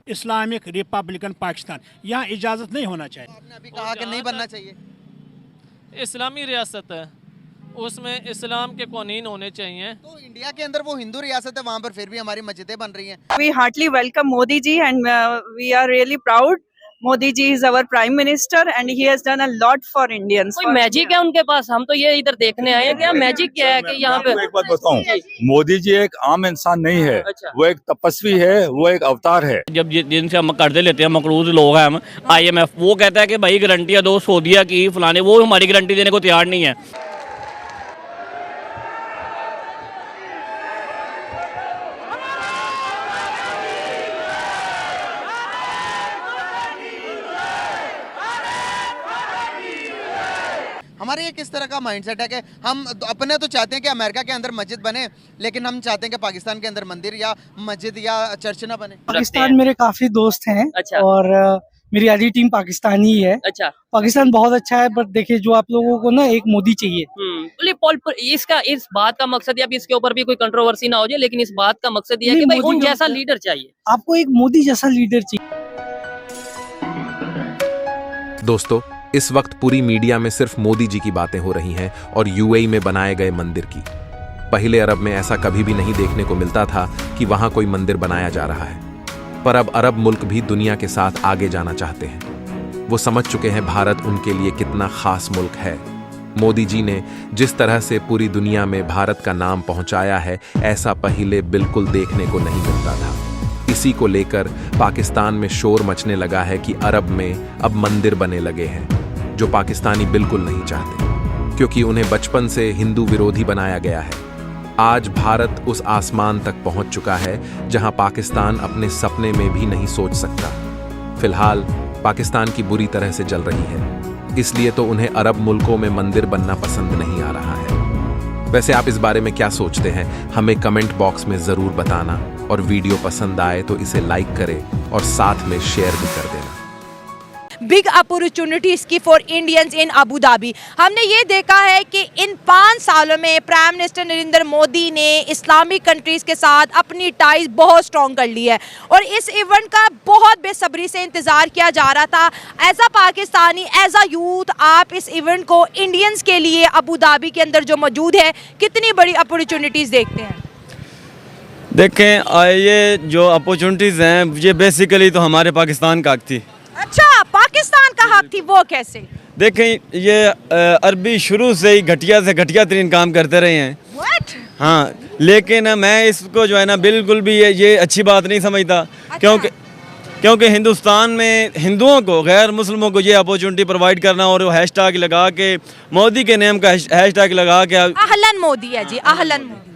Islamic Republican Pakistan, यहाँ इजाज़त नहीं होना चाहिए। आपने अभी कहा कि नहीं बनना चाहिए। इस्लामी रियासत है, उसमें इस्लाम के कानून होने चाहिए। तो इंडिया के अंदर वो हिंदू रियासत है, वहाँ पर फिर भी हमारी मस्जिदें बन रही हैं। We heartily welcome Modi ji and we are really proud. Modi ji is our prime minister and he has done a lot for Indians. कोई मैजिक है उनके पास? हम तो ये इधर देखने आए हैं कि मैजिक क्या है कि यहाँ पे। एक बात बताऊं, मोदी जी एक आम इंसान नहीं है। अच्छा। वो एक तपस्वी है, वो एक अवतार है। जब जिनसे हम कर्जे लेते हैं, मकरूज लोग हैं हम, IMF वो कहता है कि भाई गारंटियाँ दो सऊदीया की फलाने, वो हमारी गारंटी देने को तैयार नहीं है। हमारे ये किस तरह का माइंडसेट है कि हम अपने तो चाहते हैं कि अमेरिका के अंदर मस्जिद बने, लेकिन हम चाहते हैं कि पाकिस्तान के अंदर मंदिर या मस्जिद या चर्च ना बने। पाकिस्तान मेरे काफी दोस्त हैं। अच्छा। और मेरी आधी टीम पाकिस्तानी ही है। अच्छा। पाकिस्तान बहुत अच्छा है, बट देखिए जो आप लोगों को ना एक मोदी चाहिए। इसका इस बात का मकसद, या इसके ऊपर भी कोई कंट्रोवर्सी ना हो जाए, लेकिन इस बात का मकसद ये है कि भाई उन जैसा लीडर चाहिए। आपको एक मोदी जैसा लीडर चाहिए। दोस्तों, इस वक्त पूरी मीडिया में सिर्फ मोदी जी की बातें हो रही हैं और यूएई में बनाए गए मंदिर की। पहले अरब में ऐसा कभी भी नहीं देखने को मिलता था कि वहां कोई मंदिर बनाया जा रहा है, पर अब अरब मुल्क भी दुनिया के साथ आगे जाना चाहते हैं। वो समझ चुके हैं भारत उनके लिए कितना खास मुल्क है। मोदी जी ने जिस तरह से पूरी दुनिया में भारत का नाम पहुंचाया है, ऐसा पहले बिल्कुल देखने को नहीं मिलता था। इसी को लेकर पाकिस्तान में शोर मचने लगा है कि अरब में अब मंदिर बने लगे हैं, जो पाकिस्तानी बिल्कुल नहीं चाहते, क्योंकि उन्हें बचपन से हिंदू विरोधी बनाया गया है। आज भारत उस आसमान तक पहुंच चुका है जहां पाकिस्तान अपने सपने में भी नहीं सोच सकता। फिलहाल पाकिस्तान की बुरी तरह से जल रही है, इसलिए तो उन्हें अरब मुल्कों में मंदिर बनना पसंद नहीं आ रहा है। वैसे आप इस बारे में क्या सोचते हैं, हमें कमेंट बॉक्स में जरूर बताना, और वीडियो पसंद आए तो इसे लाइक करें और साथ में शेयर भी कर देना। बिग अपॉर्चुनिटीज की for Indians in Abu Dhabi. हमने ये देखा है कि इन 5 सालों में प्राइम मिनिस्टर नरेंद्र मोदी ने इस्लामिक कंट्रीज़ के साथ अपनी टाइज बहुत स्ट्रॉन्ग कर ली है, और इस इवेंट का बहुत बेसब्री से इंतज़ार किया जा रहा था। As a Pakistani, as a youth, आप इस इवेंट को इंडियंस के लिए अबू धाबी के अंदर जो मौजूद है, कितनी बड़ी अपॉर्चुनिटीज़ देखते हैं? देखें, ये जो अपॉर्चुनिटीज़ हैं, ये बेसिकली तो हमारे पाकिस्तान का हक थी। अच्छा, पाकिस्तान का हक थी, वो कैसे? देखें, ये अरबी शुरू से ही घटिया से घटिया तरीन काम करते रहे हैं। What? हाँ, लेकिन मैं इसको जो है ना बिल्कुल भी ये अच्छी बात नहीं समझता। अच्छा। क्योंकि हिंदुस्तान में हिंदुओं को, गैर मुस्लिमों को ये अपॉर्चुनिटी प्रोवाइड करना, और हैशटैग लगा के मोदी के नेम का हैशटैग लगा के अहलन मोदी है जी, अहलन Modi.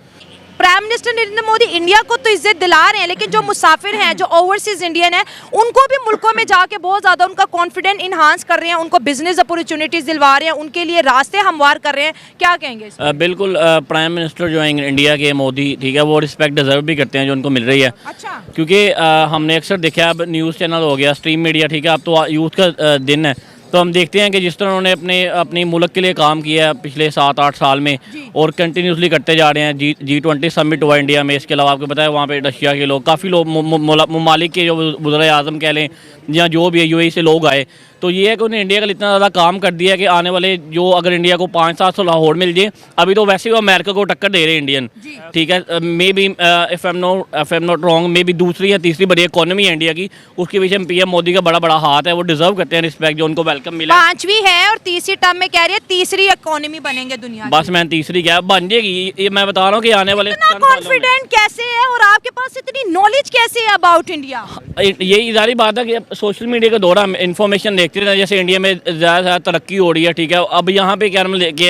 Prime minister Narendra Modi India को तो इज्जत दिला रहे हैं, लेकिन जो मुसाफिर हैं, जो ओवरसीज इंडियन हैं, उनको भी मुल्कों में जाके बहुत ज़्यादा उनका कॉन्फिडेंस इन्हांस कर रहे हैं, उनको बिजनेस अपॉर्चुनिटीज़ दिलवा रहे हैं, उनके लिए रास्ते हमवार कर रहे हैं। क्या कहेंगे इस पर? बिल्कुल, प्राइम मिनिस्टर जो है इंडिया के, मोदी, ठीक है, वो रिस्पेक्ट डिजर्व भी करते हैं जो उनको मिल रही है। अच्छा। क्योंकि हमने अक्सर देखा, अब न्यूज़ चैनल हो गया, स्ट्रीम मीडिया, ठीक है, अब तो यूथ का दिन है, तो हम देखते हैं कि जिस तरह उन्होंने अपनी मुल्क के लिए काम किया है पिछले 7-8 साल में, और कंटिन्यूसली करते जा रहे हैं। G20 समिट हुआ इंडिया में, इसके अलावा आपको पता है वहाँ पे रशिया के लोग, काफ़ी लोग, ममालिक के जो वज़ीर आज़म कह लें या जो भी UAE से लोग आए, तो ये है कि उन्हें इंडिया का इतना ज़्यादा काम कर दिया कि आने वाले जो, अगर इंडिया को 5-7 साल लाहौर मिल जाए, अभी तो वैसे ही अमेरिका को टक्कर दे रहे हैं इंडियन, ठीक है। May be if I am not wrong, may be दूसरी या तीसरी बड़ी इकोनॉमी है इंडिया की, उसके पीछे PM मोदी का बड़ा बड़ा हाथ है। वो डिजर्व करते हैं रिस्पेक्ट, जो उनको वेलकम मिला। 5वीं है और तीसरी टर्म में कह रही है तीसरी इकोनॉमी बनेंगे दुनिया। बस मैं तीसरी क्या बन जाएगी, ये मैं बता रहा हूँ कि आने वाले कॉन्फिडेंट कैसे है, और आपके पास इतनी नॉलेज कैसे है अबाउट इंडिया? यही सारी बात है कि सोशल मीडिया के दौरान हम इन्फॉर्मेशन देखते रहते हैं, जैसे इंडिया में ज़्यादा तरक्की हो रही है, ठीक है। अब यहाँ पे क्या लेके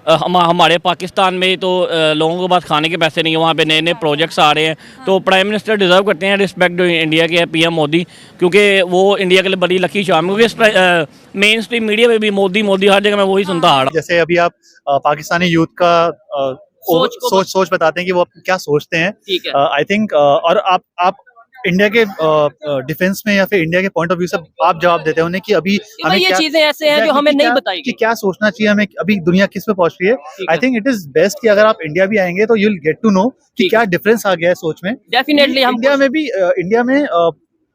हमारे पाकिस्तान में तो लोगों के पास खाने के पैसे नहीं है, वहाँ पे नए नए प्रोजेक्ट्स आ रहे हैं, तो प्राइम मिनिस्टर डिजर्व करते हैं रिस्पेक्ट जो इंडिया के PM मोदी, क्योंकि वो इंडिया के लिए बड़ी लकी शाम, क्योंकि मेन स्ट्रीम मीडिया में भी मोदी मोदी हर जगह मैं वही सुनता आ रहा। जैसे अभी आप पाकिस्तानी यूथ का सोच बताते हैं कि वो क्या सोचते हैं, आई थिंक, और आप इंडिया के डिफेंस में या फिर इंडिया के पॉइंट ऑफ व्यू से आप जवाब देते हैं उन्हें कि अभी हमें ये चीजें ऐसे हैं जो हमें नहीं बताई कि क्या सोचना चाहिए हमें, अभी दुनिया किस पे पहुंच रही है। I think it is best कि अगर आप इंडिया भी आएंगे तो you will get to know कि क्या डिफरेंस आ गया है सोच में। डेफिनेटली हम इंडिया में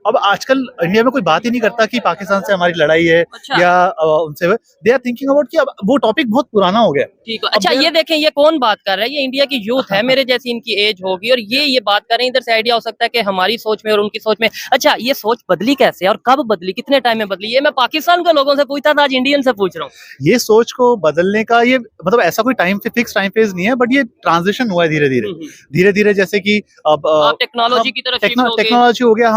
अब आजकल इंडिया में कोई बात ही नहीं करता कि पाकिस्तान से हमारी लड़ाई है या उनसे, दे आर थिंकिंग अबाउट कि अब वो टॉपिक बहुत पुराना हो गया। ठीक है। अच्छा ये देखें, ये कौन बात कर रहा है? ये इंडिया की यूथ है, मेरे जैसी इनकी एज होगी, और ये बात कर रहे हैं। इधर से आइडिया हो सकता है कि हमारी सोच में और उनकी सोच में। अच्छा ये सोच बदली कैसे और कब बदली, कितने टाइम में बदली? ये मैं पाकिस्तान के लोगों से पूछता था, आज इंडियन से पूछ रहा हूँ। ये सोच को बदलने का ये मतलब ऐसा कोई फिक्स टाइम फेज नहीं है, बट ये ट्रांजिशन हुआ है धीरे धीरे जैसे कि अब टेक्नोलॉजी की तरफ टेक्नोलॉजी हो गया,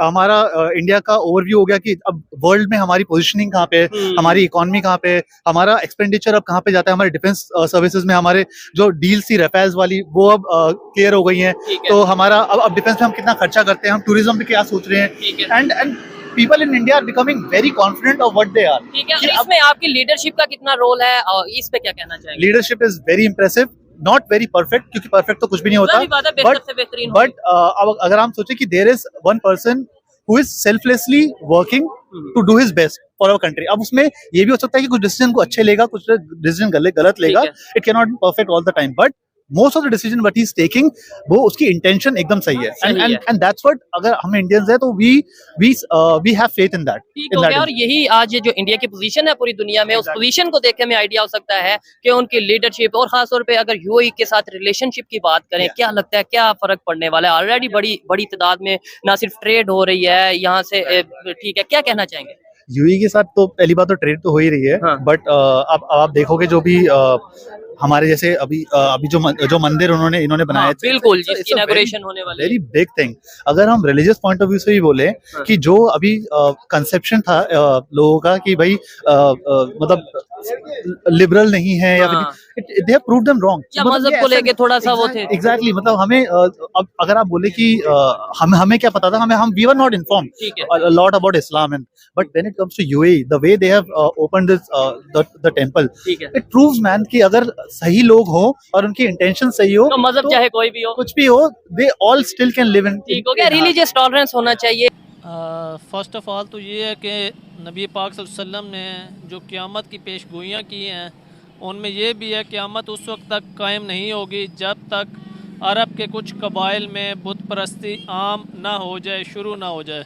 हमारा इंडिया का ओवरव्यू हो गया कि अब वर्ल्ड में हमारी पोजीशनिंग कहाँ पे है, हमारी इकोनॉमी कहाँ पे है, हमारा एक्सपेंडिचर अब कहाँ पे जाता है, हमारे डिफेंस सर्विसेज में हमारे जो डील्स थी रफेल्स वाली वो अब क्लियर हो गई हैं। तो हमारा अब डिफेंस में हम कितना खर्चा करते हैं, हम टूरिज्म में क्या सोच रहे हैं, and people in India are becoming very confident of what they are. ठीक है, और इसमें आपकी लीडरशिप का कितना रोल है और इस पे क्या कहना चाहेंगे? Leadership is very impressive, not very perfect, क्योंकि परफेक्ट तो कुछ भी नहीं होता, बट अब अगर हम सोचे कि there is one person who is selflessly working to do his best for our country. अब उसमें ये भी हो सकता है कि कुछ डिसीजन को अच्छे लेगा, कुछ डिसीजन गलत लेगा, it cannot be perfect all the time, but most of the decision what he is taking, वो उसकी intention एकदम सही है, and that's what, अगर हम इंडियंस हैं तो we have faith in that. ठीक हो गया। और यही आज जो इंडिया की पोजीशन है पूरी दुनिया में, उस पोजीशन को देख के हमें आइडिया हो सकता है कि उनकी लीडरशिप, और खासतौर पे अगर यूएई के साथ रिलेशनशिप की बात करें, क्या लगता है क्या फर्क पड़ने वाला है? ऑलरेडी बड़ी तादाद में ना सिर्फ ट्रेड हो रही है यहाँ से, ठीक है, क्या कहना चाहेंगे? यूएई के साथ तो पहली बात तो ट्रेड तो हो ही रही है, बट अब आप देखोगे जो भी हमारे जैसे अभी जो मंदिर इन्होंने बनाए थे, बिल्कुल जिसकी इनॉग्रेशन होने वाली है, वेरी बिग थिंग। अगर हम रिलीजियस पॉइंट ऑफ व्यू से भी बोले कि जो अभी कंसेप्शन था लोगों का कि भाई मतलब लिबरल नहीं है या they have proved them wrong, या मजहब को लेके थोड़ा सा वो थे। एग्जैक्टली, मतलब हमें अब अगर आप बोले कि हमें क्या पता था, हम we were not informed a lot about Islam, and but when it comes to UAE, the way they have opened this the temple, it proves man कि अगर सही लोग हो और उनकी इंटेंशन सही हो, तो मजहब चाहे कोई भी हो, कुछ भी हो, they all still can live in. ठीक हो गया, रिलीजियस टॉलरेंस होना चाहिए। फर्स्ट ऑफ ऑल तो ये है कि नबी पाक सल्लल्लाहु अलैहि वसल्लम ने जो क़यामत की पेशगोइयाँ की हैं, उनमें ये भी है क़यामत उस वक्त तक कायम नहीं होगी जब तक अरब के कुछ कबाइल में बुत परस्ती आम ना हो जाए, शुरू ना हो जाए।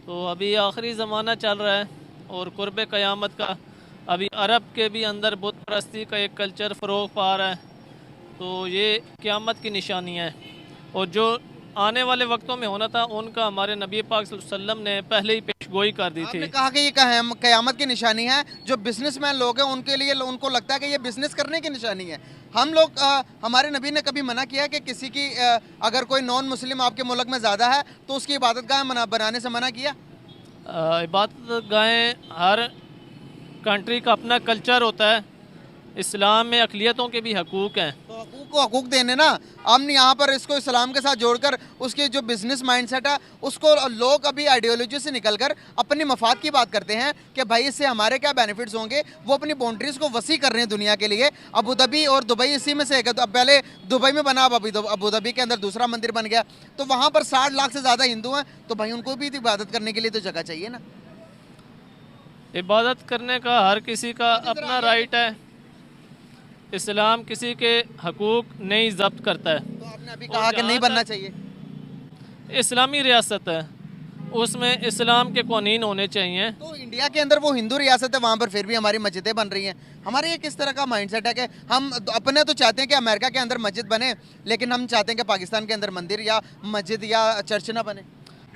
तो अभी आखिरी ज़माना चल रहा है और कुर्ब क़यामत का, अभी अरब के भी अंदर बुत परस्ती का एक कल्चर फ़रोग़ पा रहा है, तो ये क़यामत की निशानी है। और जो आने वाले वक्तों में होना था उनका हमारे नबी पाक सल्लल्लाहु अलैहि वसल्लम ने पहले ही पेशगोई कर दी थी। आपने कहा कि ये क़यामत की निशानी है, जो बिजनेसमैन लोग हैं उनके लिए, उनको लगता है कि ये बिजनेस करने की निशानी है। हम लोग हमारे नबी ने कभी मना किया कि किसी की अगर कोई नॉन मुस्लिम आपके मुल्क में ज़्यादा है तो उसकी इबादत गाहें बनाने से मना किया? इबादत गाहें, हर कंट्री का अपना कल्चर होता है, इस्लाम में अक़लियतों के भी हकूक़ हैं, तो हकूक़ को हकूक़ देने ना, हम यहाँ पर इसको इस्लाम के साथ जोड़कर उसके जो बिजनेस माइंडसेट है उसको लोग अभी आइडियोलॉजी से निकलकर अपनी मफाद की बात करते हैं कि भाई इससे हमारे क्या बेनिफिट्स होंगे। वो अपनी बाउंड्रीज को वसी कर रहे हैं दुनिया के लिए। अबू धाबी और दुबई इसी में से एक है, तो पहले दुबई में बना, अब अबू धाबी के अंदर दूसरा मंदिर बन गया, तो वहाँ पर 60 लाख से ज़्यादा हिंदू हैं, तो भाई उनको भी इबादत करने के लिए तो जगह चाहिए ना। इबादत करने का हर किसी का अपना राइट है, इस्लाम किसी के हकूक़ नहीं ज़ब्त करता है। तो आपने अभी कहा कि नहीं बनना चाहिए, इस्लामी रियासत है, उसमें इस्लाम के कानून होने चाहिए। तो इंडिया के अंदर वो हिंदू रियासत है, वहाँ पर फिर भी हमारी मस्जिदें बन रही हैं। हमारे ये किस तरह का माइंडसेट है कि हम अपने तो चाहते हैं कि अमेरिका के अंदर मस्जिद बने, लेकिन हम चाहते हैं कि पाकिस्तान के अंदर मंदिर या मस्जिद या चर्च ना बने।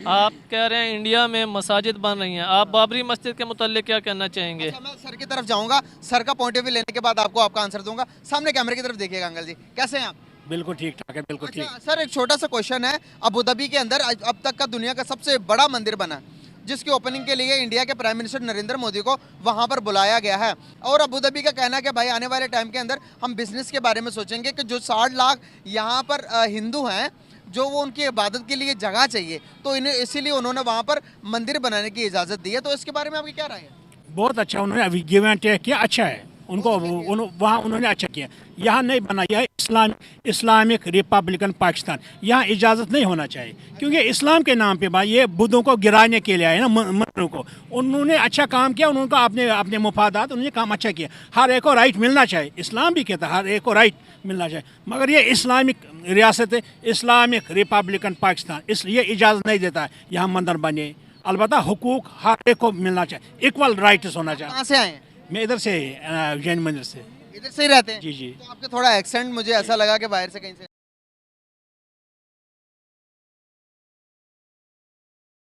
आप कह रहे हैं इंडिया में मसाजिद बन रही हैं, आप बाबरी मस्जिद के मुताल्लिक क्या कहना चाहेंगे? अच्छा, मैं सर की तरफ जाऊंगा, सर का पॉइंट ऑफ व्यू लेने के बाद आपको आपका आंसर दूंगा। सामने कैमरे की तरफ देखिएगा अंकल जी, कैसे हैं आप? बिल्कुल ठीक ठाक है, बिल्कुल ठीक। सर एक छोटा सा क्वेश्चन है, अबू धाबी के अंदर अब तक का दुनिया का सबसे बड़ा मंदिर बना, जिसकी ओपनिंग के लिए इंडिया के प्राइम मिनिस्टर नरेंद्र मोदी को वहां पर बुलाया गया है, और अबू धाबी का कहना है कि भाई आने वाले टाइम के अंदर हम बिजनेस के बारे में सोचेंगे कि जो 60 लाख यहाँ पर हिंदू हैं, जो वो उनकी इबादत के लिए जगह चाहिए, तो इसीलिए उन्होंने वहाँ पर मंदिर बनाने की इजाज़त दी है। तो इसके बारे में आपकी क्या राय है? बहुत अच्छा, उन्होंने अभी गिव एंड टेक किया, अच्छा है। उनको वहाँ उन्होंने अच्छा किया। यहाँ नहीं बना, यह इस्लामिक रिपब्लिकन पाकिस्तान, यहाँ इजाज़त नहीं होना चाहिए, क्योंकि इस्लाम के नाम पे भाई ये बुद्धों को गिराने के लिए आए ना, मंदिरों को। उन्होंने अच्छा काम किया, उन्होंने अपने मुफादात, उन्होंने काम अच्छा किया। हर एक को राइट मिलना चाहिए, इस्लाम भी कहता है हर एक को राइट मिलना चाहिए, मगर ये इस्लामिक रियासत है, इस्लामिक रिपब्लिकन पाकिस्तान, इसलिए इजाज़त नहीं देता है यहाँ मंदिर बने। अलबत्ता हुकूक हर एक को मिलना चाहिए, इक्वल राइट्स होना चाहिए। कहाँ से आए हैं? मैं इधर से जैन मंदिर से। इधर से ही रहते हैं? जी जी। तो आपके थोड़ा एक्सेंट मुझे ऐसा लगा कि बाहर से कहीं से